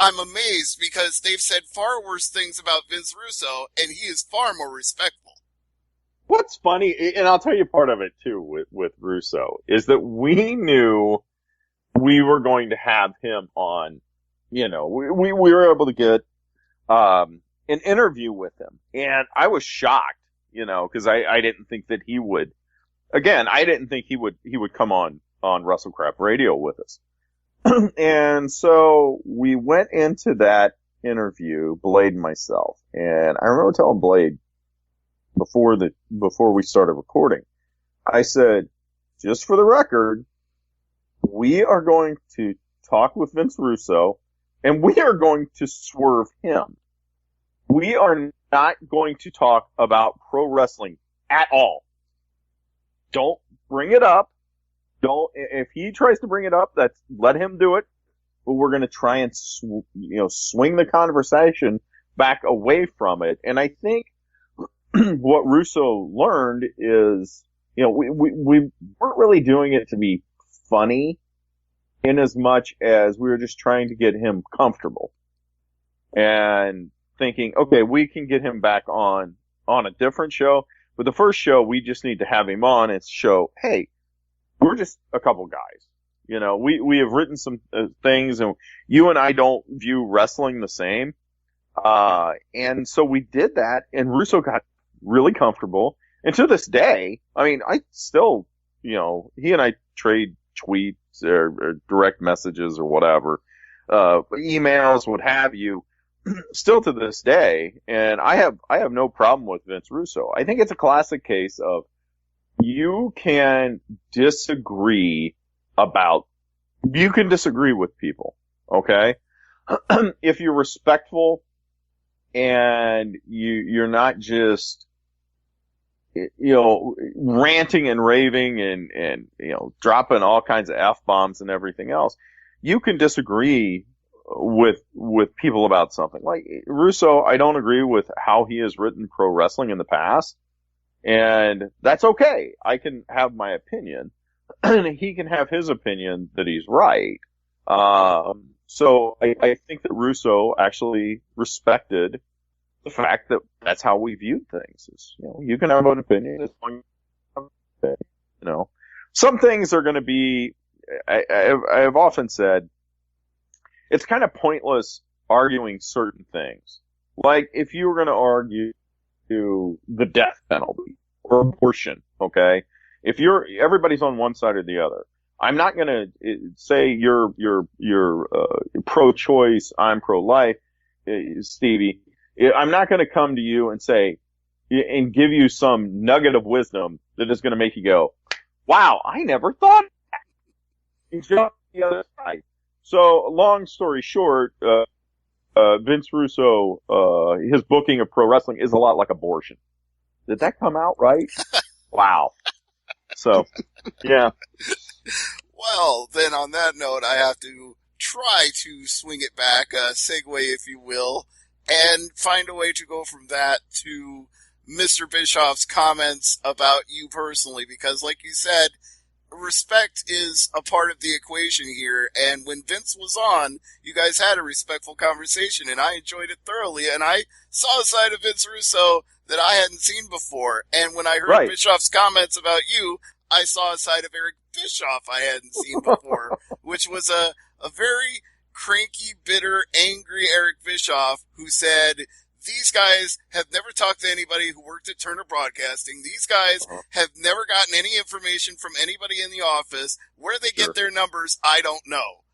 I'm amazed because they've said far worse things about Vince Russo, and he is far more respectful. What's funny, and I'll tell you part of it too with Russo, is that we knew we were going to have him on. You know, we were able to get an interview with him, and I was shocked, you know, because I didn't think that he would. Again, I didn't think he would come on Russell Crap Radio with us. And so we went into that interview, Blade and myself, and I remember telling Blade before we started recording, I said, just for the record, we are going to talk with Vince Russo, and we are going to swerve him. We are not going to talk about pro wrestling at all. Don't bring it up. If he tries to bring it up, let him do it. But we're going to try and, swing the conversation back away from it. And I think what Russo learned is, we weren't really doing it to be funny in as much as we were just trying to get him comfortable and thinking, okay, we can get him back on a different show. But the first show, we just need to have him on and show, hey, we're just a couple guys. We have written some things, and you and I don't view wrestling the same. And so we did that, and Russo got really comfortable. And to this day, I mean, I still, he and I trade tweets or direct messages or whatever, emails, what have you, still to this day. And I have no problem with Vince Russo. I think it's a classic case of you can disagree with people, okay? If you're respectful and you're not just, ranting and raving and dropping all kinds of F-bombs and everything else, you can disagree with people about something. Like Russo, I don't agree with how he has written pro wrestling in the past, and that's okay. I can have my opinion, and he can have his opinion that he's right. So I think that Russo actually respected the fact that that's how we viewed things. Is, you can have an opinion as long as, some things are going to be, I've often said, it's kind of pointless arguing certain things. Like if you were going to argue the death penalty or abortion, okay? If everybody's on one side or the other, I'm not going to say you're pro-choice, I'm pro-life, Stevie. I'm not going to come to you and say, and give you some nugget of wisdom that is going to make you go, wow, I never thought of that. It's just the other side. So, long story short, Vince Russo, his booking of pro wrestling is a lot like abortion. Did that come out right? Wow. So, yeah. Well, then on that note, I have to try to swing it back, segue, if you will, and find a way to go from that to Mr. Bischoff's comments about you personally, because like you said, respect is a part of the equation here, and when Vince was on, you guys had a respectful conversation, and I enjoyed it thoroughly, and I saw a side of Vince Russo that I hadn't seen before, and when I heard Bischoff's comments about you, I saw a side of Eric Bischoff I hadn't seen before, which was a very cranky, bitter, angry Eric Bischoff who said, these guys have never talked to anybody who worked at Turner Broadcasting. These guys have never gotten any information from anybody in the office. Where they get their numbers, I don't know.